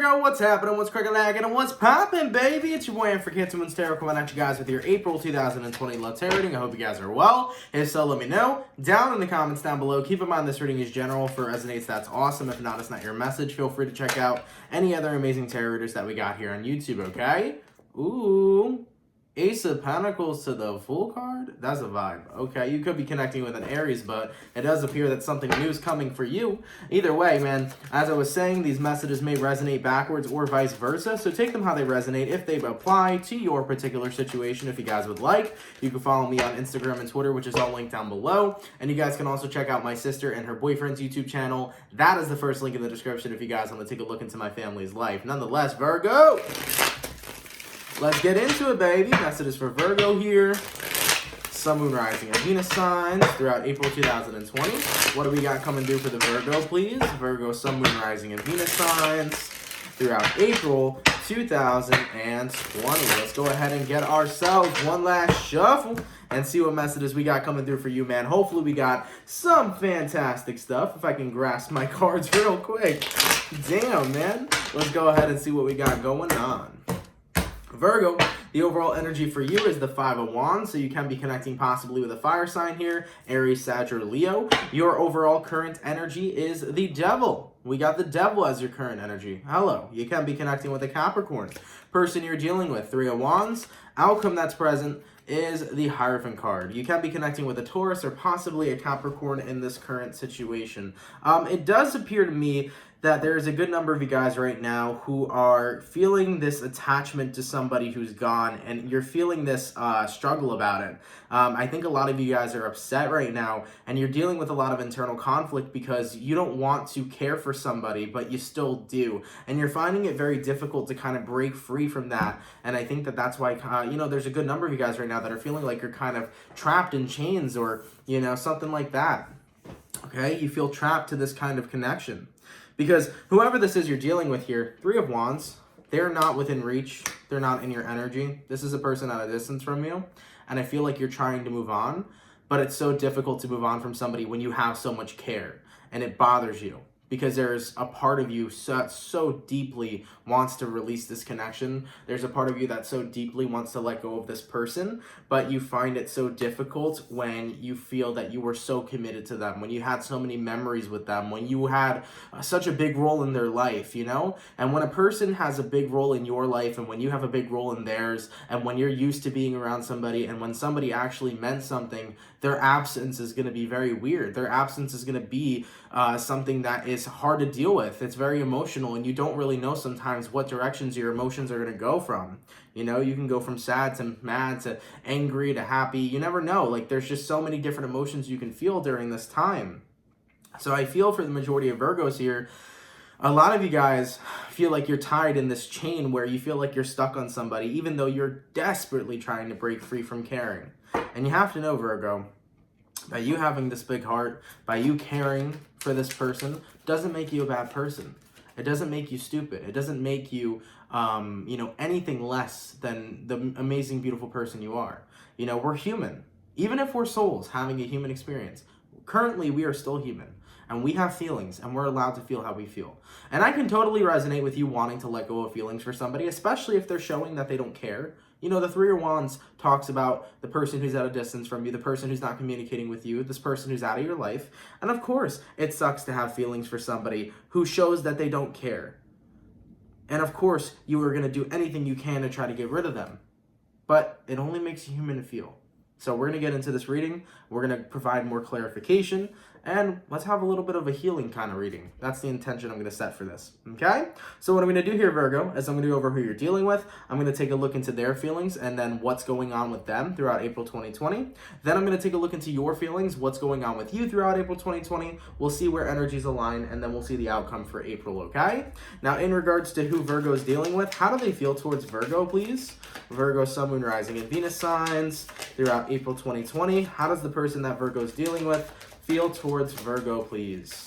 Virgo, what's happening? What's crackin', and what's poppin', baby? It's your boy, CancerMoonsTarot, coming at you guys with your April 2020 love tarot reading. I hope you guys are well. If so, let me know down in the comments down below. Keep in mind this reading is general. For resonates, that's awesome. If not, it's not your message. Feel free to check out any other amazing tarot readers that we got here on YouTube, okay? Ooh. Ace of Pentacles to the Fool card? That's a vibe. Okay, you could be connecting with an Aries, but it does appear that something new is coming for you. Either way, man, as I was saying, these messages may resonate backwards or vice versa, so take them how they resonate. If they apply to your particular situation, if you guys would like, you can follow me on Instagram and Twitter, which is all linked down below. And you guys can also check out my sister and her boyfriend's YouTube channel. That is the first link in the description if you guys want to take a look into my family's life. Nonetheless, Virgo, let's get into it, baby. Messages for Virgo here. Sun, Moon, Rising, and Venus signs throughout April 2020. What do we got coming through for the Virgo, please? Virgo, Sun, Moon, Rising, and Venus signs throughout April 2020. Let's go ahead and get ourselves one last shuffle and see what messages we got coming through for you, man. Hopefully we got some fantastic stuff. If I can grasp my cards real quick. Damn, man. Let's go ahead and see what we got going on. Virgo, the overall energy for you is the Five of Wands, so you can be connecting possibly with a fire sign here, Aries, Sag, or Leo. Your overall current energy is the Devil. We got the Devil as your current energy. Hello. You can be connecting with a Capricorn. Person you're dealing with, Three of Wands. Outcome that's present is the Hierophant card. You can be connecting with a Taurus or possibly a Capricorn in this current situation. It does appear to me that there's a good number of you guys right now who are feeling this attachment to somebody who's gone, and you're feeling this struggle about it. I think a lot of you guys are upset right now, and you're dealing with a lot of internal conflict because you don't want to care for somebody, but you still do. And you're finding it very difficult to kind of break free from that. And I think that that's why, there's a good number of you guys right now that are feeling like you're kind of trapped in chains or, something like that. Okay? You feel trapped to this kind of connection. Because whoever this is you're dealing with here, Three of Wands, they're not within reach. They're not in your energy. This is a person at a distance from you. And I feel like you're trying to move on, but it's so difficult to move on from somebody when you have so much care. And it bothers you because there's a part of you so deeply wants to release this connection. There's a part of you that so deeply wants to let go of this person, but you find it so difficult when you feel that you were so committed to them, when you had so many memories with them, when you had such a big role in their life, And when a person has a big role in your life and when you have a big role in theirs and when you're used to being around somebody and when somebody actually meant something, their absence is going to be very weird. Their absence is going to be something that is hard to deal with. It's very emotional and you don't really know sometimes what directions your emotions are going to go from. You can go from sad to mad to angry to happy. You never know. Like, there's just so many different emotions you can feel during this time. So I feel for the majority of Virgos here, a lot of you guys feel like you're tied in this chain where you feel like you're stuck on somebody, even though you're desperately trying to break free from caring. And you have to know, Virgo, by you having this big heart, by you caring for this person, doesn't make you a bad person. It doesn't make you stupid. It doesn't make you, anything less than the amazing, beautiful person you are. We're human. Even if we're souls having a human experience, currently we are still human. And we have feelings, and we're allowed to feel how we feel. And I can totally resonate with you wanting to let go of feelings for somebody, especially if they're showing that they don't care. The Three of Wands talks about the person who's at a distance from you, the person who's not communicating with you, this person who's out of your life. And of course, it sucks to have feelings for somebody who shows that they don't care. And of course, you are going to do anything you can to try to get rid of them. But it only makes you human to feel. So we're going to get into this reading. We're going to provide more clarification. And let's have a little bit of a healing kind of reading. That's the intention I'm going to set for this. Okay? So what I'm going to do here, Virgo, is I'm going to go over who you're dealing with. I'm going to take a look into their feelings and then what's going on with them throughout April 2020. Then I'm going to take a look into your feelings, what's going on with you throughout April 2020. We'll see where energies align, and then we'll see the outcome for April, okay? Now, in regards to who Virgo is dealing with, how do they feel towards Virgo, please? Virgo, Sun, Moon, Rising, and Venus signs throughout April 2020. How does the person that Virgo is dealing with feel towards Virgo, please?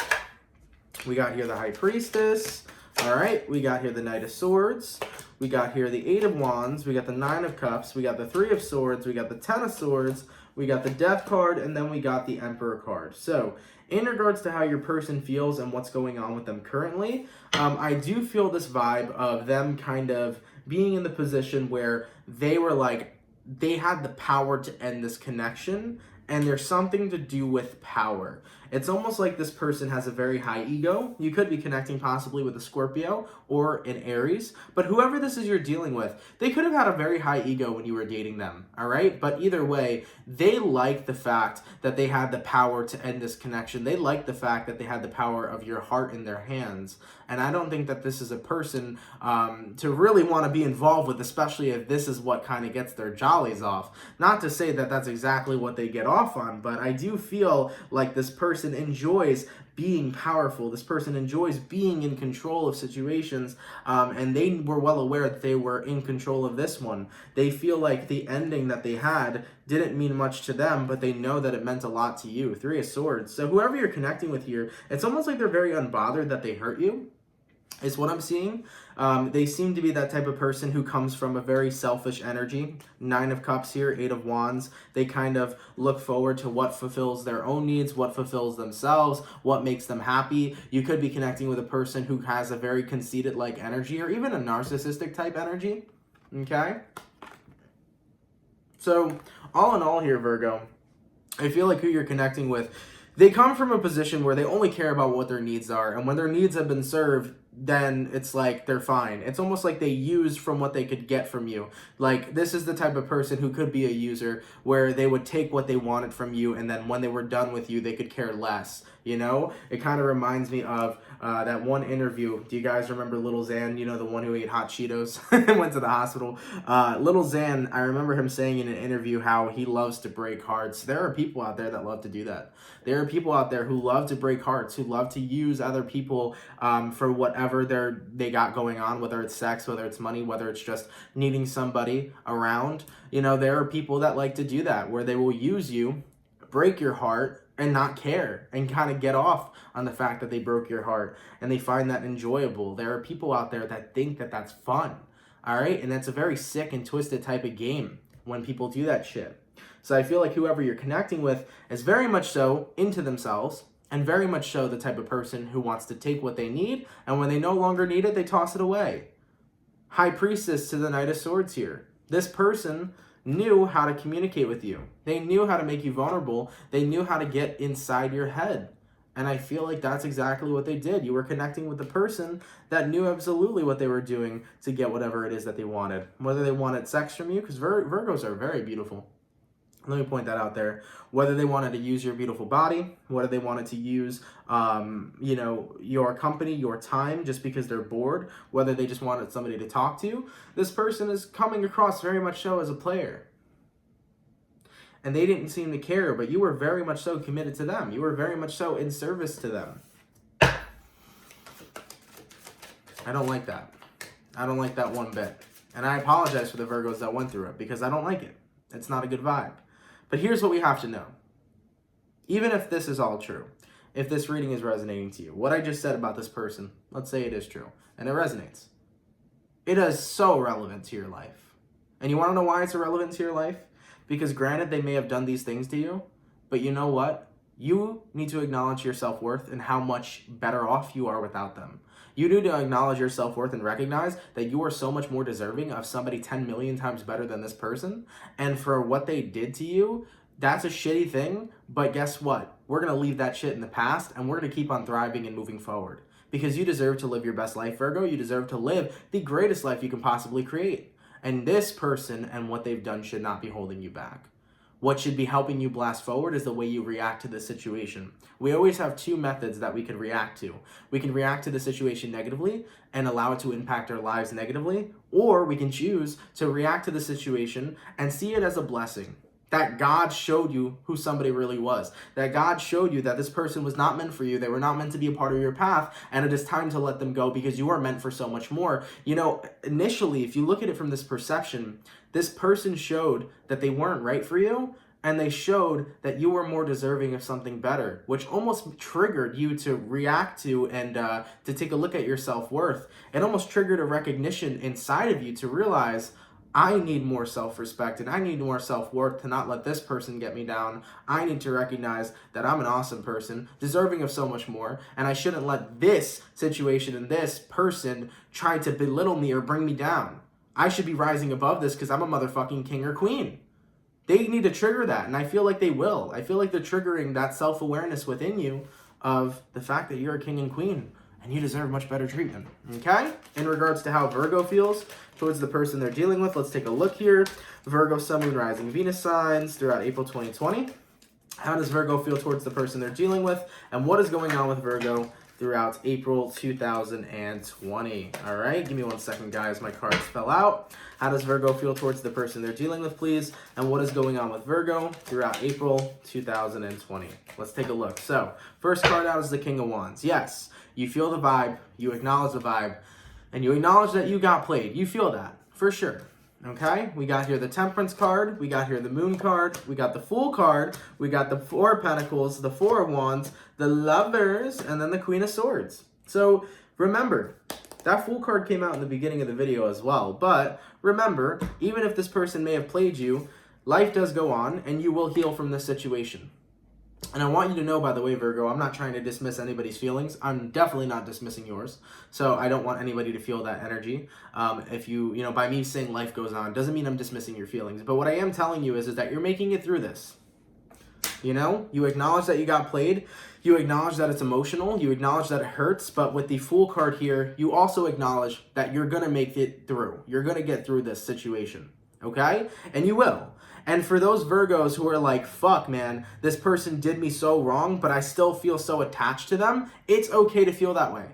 We got here the High Priestess. All right, we got here the Knight of Swords. We got here the Eight of Wands. We got the Nine of Cups. We got the Three of Swords. We got the Ten of Swords. We got the Death card, and then we got the Emperor card. So in regards to how your person feels and what's going on with them currently, I do feel this vibe of them kind of being in the position where they were like, they had the power to end this connection, and there's something to do with power. It's almost like this person has a very high ego. You could be connecting possibly with a Scorpio or an Aries, but whoever this is you're dealing with, they could have had a very high ego when you were dating them, all right? But either way, they like the fact that they had the power to end this connection. They like the fact that they had the power of your heart in their hands. And I don't think that this is a person to really want to be involved with, especially if this is what kind of gets their jollies off. Not to say that that's exactly what they get off on, but I do feel like this person enjoys being powerful. This person enjoys being in control of situations, and they were well aware that they were in control of this one. They feel like the ending that they had didn't mean much to them, but they know that it meant a lot to you. 3 of Swords. So whoever you're connecting with here, it's almost like they're very unbothered that they hurt you. Is what I'm seeing. They seem to be that type of person who comes from a very selfish energy. 9 of Cups here, 8 of Wands. They kind of look forward to what fulfills their own needs, what fulfills themselves, what makes them happy. You could be connecting with a person who has a very conceited-like energy, or even a narcissistic type energy. Okay? So, all in all here, Virgo, I feel like who you're connecting with, they come from a position where they only care about what their needs are, and when their needs have been served, then it's like they're fine. It's almost like they used from what they could get from you. Like, this is the type of person who could be a user, where they would take what they wanted from you, and then when they were done with you, they could care less. You know, it kind of reminds me of that one interview. Do you guys remember Little Xan? You know, the one who ate hot Cheetos and went to the hospital. Little Xan, I remember him saying in an interview how he loves to break hearts. There are people out there that love to do that. There are people out there who love to break hearts, who love to use other people for whatever they got going on, whether it's sex, whether it's money, whether it's just needing somebody around. You know, there are people that like to do that, where they will use you, break your heart, and not care, and kind of get off on the fact that they broke your heart, and they find that enjoyable. There are people out there that think that that's fun, all right? And that's a very sick and twisted type of game when people do that shit. So I feel like whoever you're connecting with is very much so into themselves, and very much so the type of person who wants to take what they need, and when they no longer need it, they toss it away. High Priestess to the Knight of Swords here. This person knew how to communicate with you. They knew how to make you vulnerable. They knew how to get inside your head. And I feel like that's exactly what they did. You were connecting with a person that knew absolutely what they were doing to get whatever it is that they wanted. Whether they wanted sex from you, because Virgos are very beautiful. Let me point that out there. Whether they wanted to use your beautiful body, whether they wanted to use, you know, your company, your time, just because they're bored, whether they just wanted somebody to talk to, this person is coming across very much so as a player. And they didn't seem to care, but you were very much so committed to them. You were very much so in service to them. I don't like that. I don't like that one bit. And I apologize for the Virgos that went through it, because I don't like it. It's not a good vibe. But here's what we have to know. Even if this is all true, if this reading is resonating to you, what I just said about this person, let's say it is true, and it resonates. It is so relevant to your life. And you want to know why it's irrelevant to your life? Because granted, they may have done these things to you, but you know what? You need to acknowledge your self-worth and how much better off you are without them. You need to acknowledge your self-worth and recognize that you are so much more deserving of somebody 10 million times better than this person. And for what they did to you, that's a shitty thing. But guess what? We're going to leave that shit in the past, and we're going to keep on thriving and moving forward. Because you deserve to live your best life, Virgo. You deserve to live the greatest life you can possibly create. And this person and what they've done should not be holding you back. What should be helping you blast forward is the way you react to the situation. We always have 2 methods that we can react to. We can react to the situation negatively and allow it to impact our lives negatively, or we can choose to react to the situation and see it as a blessing. That God showed you who somebody really was. That God showed you that this person was not meant for you. They were not meant to be a part of your path, and it is time to let them go because you are meant for so much more. You know, initially, if you look at it from this perception, this person showed that they weren't right for you, and they showed that you were more deserving of something better, which almost triggered you to react to and to take a look at your self-worth. It almost triggered a recognition inside of you to realize, I need more self-respect and I need more self-worth to not let this person get me down. I need to recognize that I'm an awesome person, deserving of so much more, and I shouldn't let this situation and this person try to belittle me or bring me down. I should be rising above this because I'm a motherfucking king or queen. They need to trigger that, and I feel like they will. I feel like they're triggering that self-awareness within you of the fact that you're a king and queen, and you deserve much better treatment, okay? In regards to how Virgo feels towards the person they're dealing with, let's take a look here. Virgo, Sun, Moon, Rising, Venus signs throughout April 2020. How does Virgo feel towards the person they're dealing with, and what is going on with Virgo throughout April 2020. All right, give me 1 second, guys. My cards fell out. How does Virgo feel towards the person they're dealing with, please? And what is going on with Virgo throughout April 2020? Let's take a look. So, first card out is the King of Wands. Yes, you feel the vibe, you acknowledge the vibe, and you acknowledge that you got played. You feel that, for sure. Okay, we got here the Temperance card, we got here the Moon card, we got the Fool card, we got the Four of Pentacles, the Four of Wands, the Lovers, and then the Queen of Swords. So remember, that Fool card came out in the beginning of the video as well, but remember, even if this person may have played you, life does go on, and you will heal from this situation. And I want you to know, by the way, Virgo, I'm not trying to dismiss anybody's feelings. I'm definitely not dismissing yours. So I don't want anybody to feel that energy. If you know, by me saying life goes on, doesn't mean I'm dismissing your feelings. But what I am telling you is that you're making it through this. You know, you acknowledge that you got played. You acknowledge that it's emotional. You acknowledge that it hurts. But with the Fool card here, you also acknowledge that you're going to make it through. You're going to get through this situation. Okay? And you will. And for those Virgos who are like, fuck, man, this person did me so wrong, but I still feel so attached to them, it's okay to feel that way.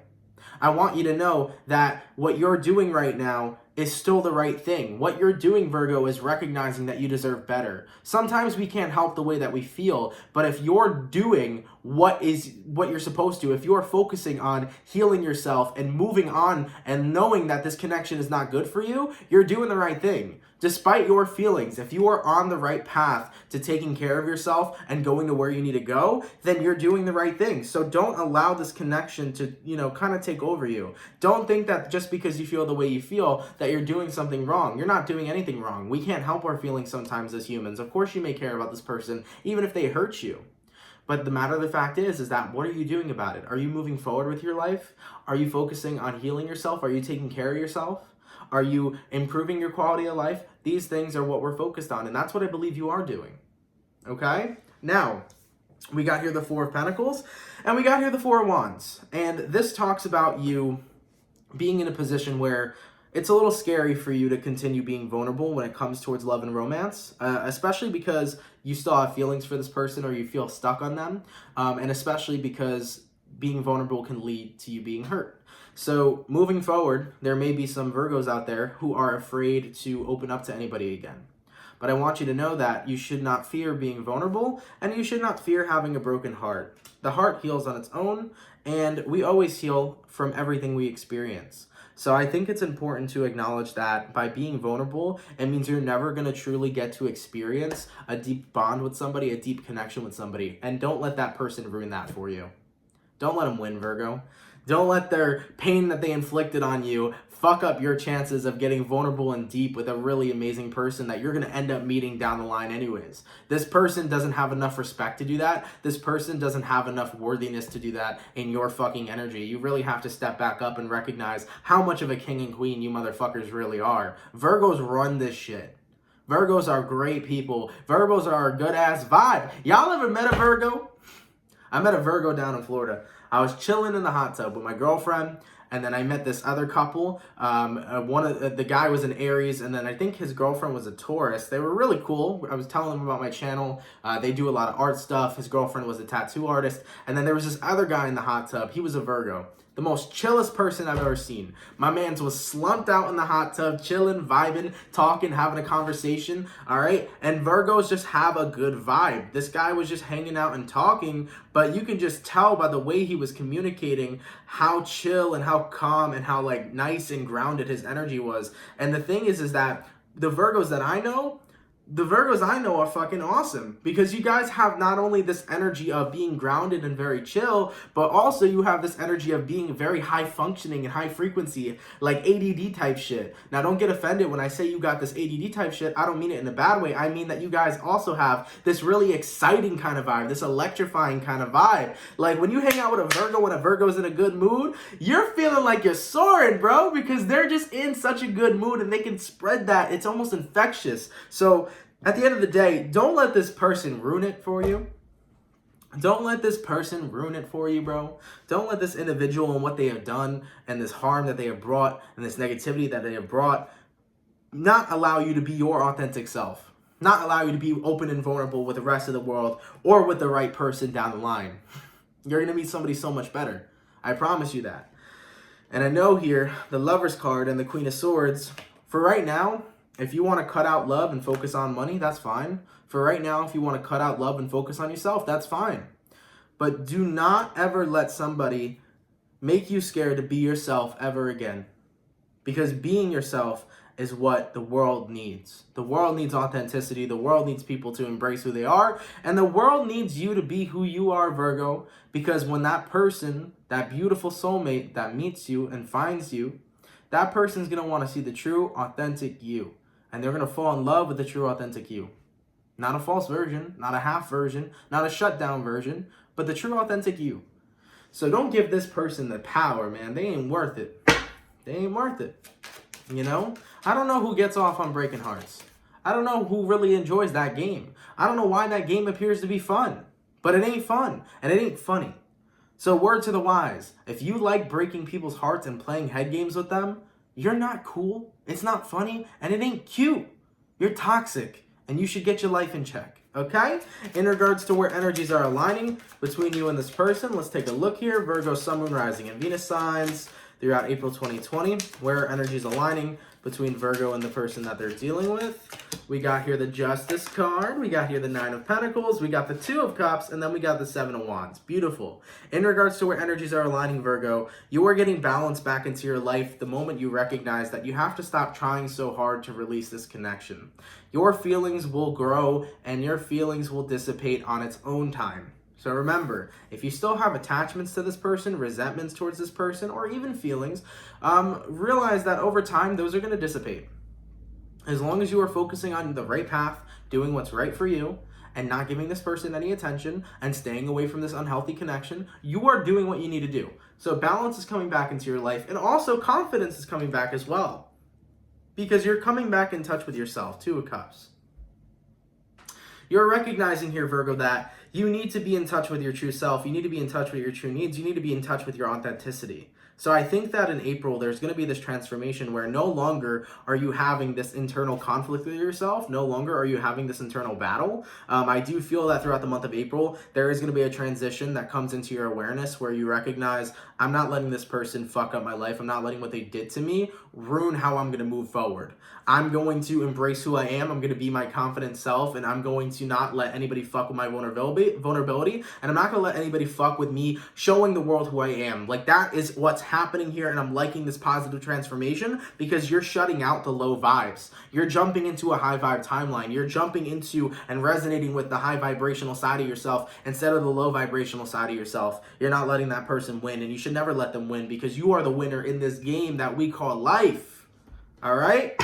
I want you to know that what you're doing right now is still the right thing. What you're doing, Virgo, is recognizing that you deserve better. Sometimes we can't help the way that we feel, but if you're doing what you're supposed to, if you're focusing on healing yourself and moving on and knowing that this connection is not good for you, you're doing the right thing. Despite your feelings, if you are on the right path to taking care of yourself and going to where you need to go, then you're doing the right thing. So don't allow this connection to, kind of take over you. Don't think that just because you feel the way you feel that you're doing something wrong. You're not doing anything wrong. We can't help our feelings sometimes as humans. Of course you may care about this person, even if they hurt you. But the matter of the fact is that what are you doing about it? Are you moving forward with your life? Are you focusing on healing yourself? Are you taking care of yourself? Are you improving your quality of life? These things are what we're focused on, and that's what I believe you are doing. Okay? Now, we got here the Four of Pentacles, and we got here the Four of Wands. And this talks about you being in a position where it's a little scary for you to continue being vulnerable when it comes towards love and romance, especially because you still have feelings for this person or you feel stuck on them, and especially because being vulnerable can lead to you being hurt. So moving forward, there may be some Virgos out there who are afraid to open up to anybody again. But I want you to know that you should not fear being vulnerable, and you should not fear having a broken heart. The heart heals on its own, and we always heal from everything we experience. So I think it's important to acknowledge that by being vulnerable, it means you're never going to truly get to experience a deep bond with somebody, a deep connection with somebody. And don't let that person ruin that for you. Don't let them win, Virgo. Don't let their pain that they inflicted on you fuck up your chances of getting vulnerable and deep with a really amazing person that you're going to end up meeting down the line anyways. This person doesn't have enough respect to do that. This person doesn't have enough worthiness to do that in your fucking energy. You really have to step back up and recognize how much of a king and queen you motherfuckers really are. Virgos run this shit. Virgos are great people. Virgos are a good-ass vibe. Y'all ever met a Virgo? I met a Virgo down in Florida. I was chilling in the hot tub with my girlfriend, and then I met this other couple. The guy was an Aries, and then I think his girlfriend was a Taurus. They were really cool. I was telling them about my channel. They do a lot of art stuff. His girlfriend was a tattoo artist. And then there was this other guy in the hot tub. He was a Virgo. The most chillest person I've ever seen. My man's was slumped out in the hot tub, chilling, vibing, talking, having a conversation, all right? And Virgos just have a good vibe. This guy was just hanging out and talking, but you can just tell by the way he was communicating how chill and how calm and how nice and grounded his energy was. And the thing is that the Virgos that I know, the Virgos I know are fucking awesome because you guys have not only this energy of being grounded and very chill, but also you have this energy of being very high functioning and high frequency, like ADD type shit. Now, don't get offended when I say you got this ADD type shit. I don't mean it in a bad way. I mean that you guys also have this really exciting kind of vibe, this electrifying kind of vibe. Like when you hang out with a Virgo, when a Virgo's in a good mood, you're feeling like you're soaring, bro, because they're just in such a good mood and they can spread that. It's almost infectious. So at the end of the day, don't let this person ruin it for you. Don't let this person ruin it for you, bro. Don't let this individual and what they have done and this harm that they have brought and this negativity that they have brought not allow you to be your authentic self. Not allow you to be open and vulnerable with the rest of the world or with the right person down the line. You're going to meet somebody so much better. I promise you that. And I know here, the Lover's card and the Queen of Swords, for right now, if you want to cut out love and focus on money, that's fine. For right now, if you want to cut out love and focus on yourself, that's fine. But do not ever let somebody make you scared to be yourself ever again. Because being yourself is what the world needs. The world needs authenticity. The world needs people to embrace who they are. And the world needs you to be who you are, Virgo. Because when that person, that beautiful soulmate that meets you and finds you, that person's going to want to see the true, authentic you. And they're going to fall in love with the true, authentic you. Not a false version, not a half version, not a shutdown version, but the true, authentic you. So don't give this person the power, man. They ain't worth it. They ain't worth it. You know? I don't know who gets off on breaking hearts. I don't know who really enjoys that game. I don't know why that game appears to be fun. But it ain't fun. And it ain't funny. So word to the wise. If you like breaking people's hearts and playing head games with them, you're not cool, it's not funny, and it ain't cute. You're toxic, and you should get your life in check, okay? In regards to where energies are aligning between you and this person, let's take a look here. Virgo, Sun, Moon, Rising, and Venus signs throughout April 2020. Where are energies aligning between Virgo and the person that they're dealing with? We got here the Justice card. We got here the Nine of Pentacles. We got the Two of Cups. And then we got the Seven of Wands. Beautiful. In regards to where energies are aligning, Virgo, you are getting balance back into your life the moment you recognize that you have to stop trying so hard to release this connection. Your feelings will grow and your feelings will dissipate on its own time. So remember, if you still have attachments to this person, resentments towards this person, or even feelings, realize that over time, those are going to dissipate. As long as you are focusing on the right path, doing what's right for you, and not giving this person any attention, and staying away from this unhealthy connection, you are doing what you need to do. So balance is coming back into your life, and also confidence is coming back as well. Because you're coming back in touch with yourself. Two of Cups. You're recognizing here, Virgo, that you need to be in touch with your true self. You need to be in touch with your true needs. You need to be in touch with your authenticity. So I think that in April, there's going to be this transformation where no longer are you having this internal conflict with yourself. No longer are you having this internal battle. I do feel that throughout the month of April, there is going to be a transition that comes into your awareness where you recognize, I'm not letting this person fuck up my life. I'm not letting what they did to me ruin how I'm going to move forward. I'm going to embrace who I am. I'm going to be my confident self, and I'm going to not let anybody fuck with my vulnerability, and I'm not going to let anybody fuck with me showing the world who I am. Like, that is what's happening here, and I'm liking this positive transformation because you're shutting out the low vibes. You're jumping into a high vibe timeline. You're jumping into and resonating with the high vibrational side of yourself instead of the low vibrational side of yourself. You're not letting that person win, and you should never let them win because you are the winner in this game that we call life. All right?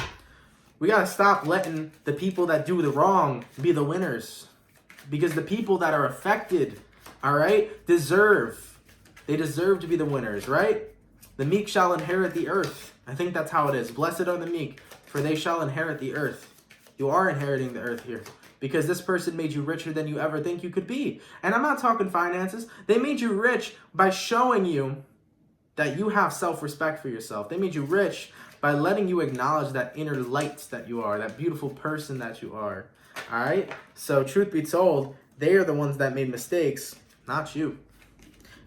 We got to stop letting the people that do the wrong be the winners. Because the people that are affected, all right, deserve to be the winners, right? The meek shall inherit the earth. I think that's how it is. Blessed are the meek, for they shall inherit the earth. You are inheriting the earth here. Because this person made you richer than you ever think you could be. And I'm not talking finances. They made you rich by showing you that you have self-respect for yourself. They made you rich by letting you acknowledge that inner light that you are, that beautiful person that you are. All right? So truth be told, they are the ones that made mistakes, not you.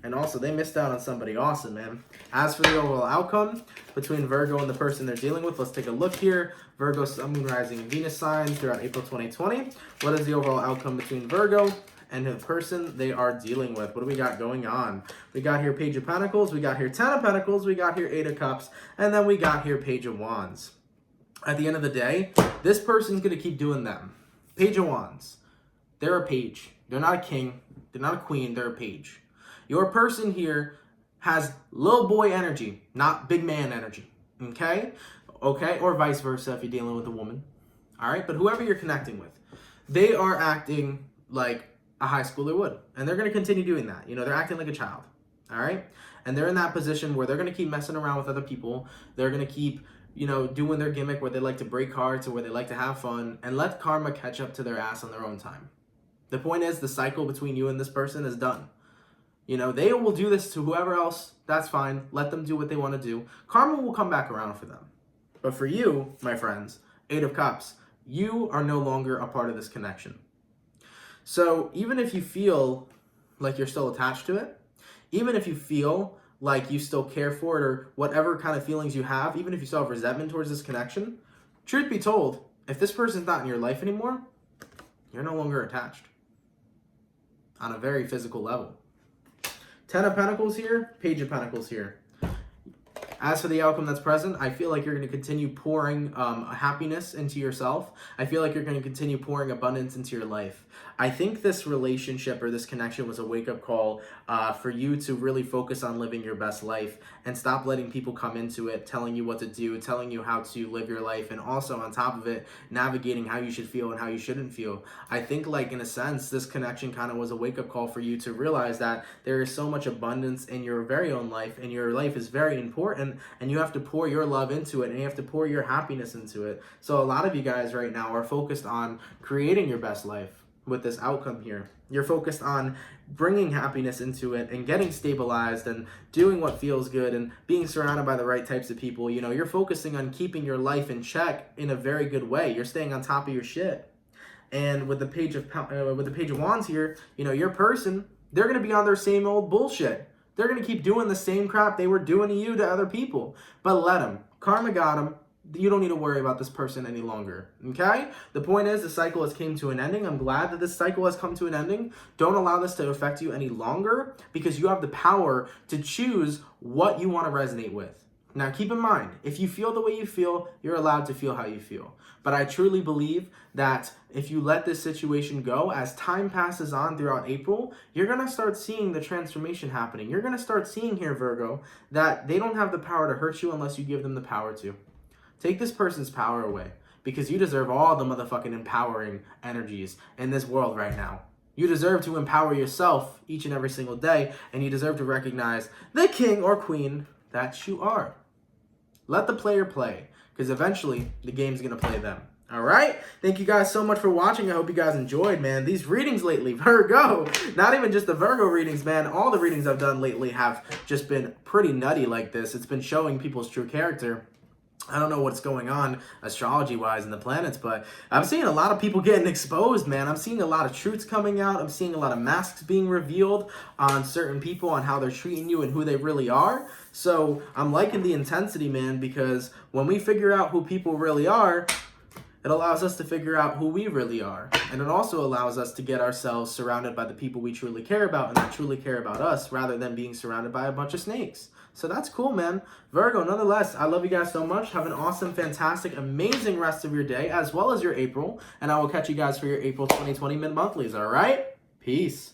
And also, they missed out on somebody awesome, man. As for the overall outcome between Virgo and the person they're dealing with, let's take a look here. Virgo, Sun, Moon, Rising, and Venus signs throughout April 2020. What is the overall outcome between Virgo and the person they are dealing with? What do we got going on? We got here Page of Pentacles, we got here Ten of Pentacles, we got here Eight of Cups, and then we got here Page of Wands. At the end of the day, this person's going to keep doing them. Page of Wands. They're a page. They're not a king. They're not a queen. They're a page. Your person here has little boy energy, not big man energy. Okay? Okay? Or vice versa if you're dealing with a woman. All right? But whoever you're connecting with, they are acting like a high schooler would. And they're going to continue doing that. You know, they're acting like a child. All right? And they're in that position where they're going to keep messing around with other people. They're going to keep, you know, doing their gimmick where they like to break hearts or where they like to have fun and let karma catch up to their ass on their own time. The point is, the cycle between you and this person is done. You know, they will do this to whoever else. That's fine. Let them do what they want to do. Karma will come back around for them. But for you, my friends, 8 of Cups, you are no longer a part of this connection. So even if you feel like you're still attached to it, even if you feel like you still care for it or whatever kind of feelings you have, even if you still have resentment towards this connection, truth be told, if this person's not in your life anymore, you're no longer attached on a very physical level. 10 of Pentacles here, Page of Pentacles here. As for the outcome that's present, I feel like you're going to continue pouring happiness into yourself. I feel like you're going to continue pouring abundance into your life. I think this relationship or this connection was a wake-up call for you to really focus on living your best life and stop letting people come into it, telling you what to do, telling you how to live your life, and also on top of it, navigating how you should feel and how you shouldn't feel. I think, like, in a sense, this connection kind of was a wake-up call for you to realize that there is so much abundance in your very own life, and your life is very important, and you have to pour your love into it, and you have to pour your happiness into it. So a lot of you guys right now are focused on creating your best life with this outcome here. You're focused on bringing happiness into it and getting stabilized and doing what feels good and being surrounded by the right types of people. You know, you're focusing on keeping your life in check in a very good way. You're staying on top of your shit. And with the Page of Wands here, you know, your person, they're going to be on their same old bullshit. They're going to keep doing the same crap they were doing to you to other people. But let them. Karma got them. You don't need to worry about this person any longer, okay? The point is, the cycle has came to an ending. I'm glad that this cycle has come to an ending. Don't allow this to affect you any longer because you have the power to choose what you want to resonate with. Now, keep in mind, if you feel the way you feel, you're allowed to feel how you feel. But I truly believe that if you let this situation go, as time passes on throughout April, you're going to start seeing the transformation happening. You're going to start seeing here, Virgo, that they don't have the power to hurt you unless you give them the power to. Take this person's power away because you deserve all the motherfucking empowering energies in this world right now. You deserve to empower yourself each and every single day, and you deserve to recognize the king or queen that you are. Let the player play because eventually the game's going to play them. All right? Thank you guys so much for watching. I hope you guys enjoyed, man. These readings lately, Virgo, not even just the Virgo readings, man. All the readings I've done lately have just been pretty nutty like this. It's been showing people's true character. I don't know what's going on astrology-wise in the planets, but I'm seeing a lot of people getting exposed, man. I'm seeing a lot of truths coming out. I'm seeing a lot of masks being revealed on certain people, on how they're treating you and who they really are. So I'm liking the intensity, man, because when we figure out who people really are, it allows us to figure out who we really are. And it also allows us to get ourselves surrounded by the people we truly care about and that truly care about us rather than being surrounded by a bunch of snakes. So that's cool, man. Virgo, nonetheless, I love you guys so much. Have an awesome, fantastic, amazing rest of your day as well as your April. And I will catch you guys for your April 2020 mid-monthlies, all right? Peace.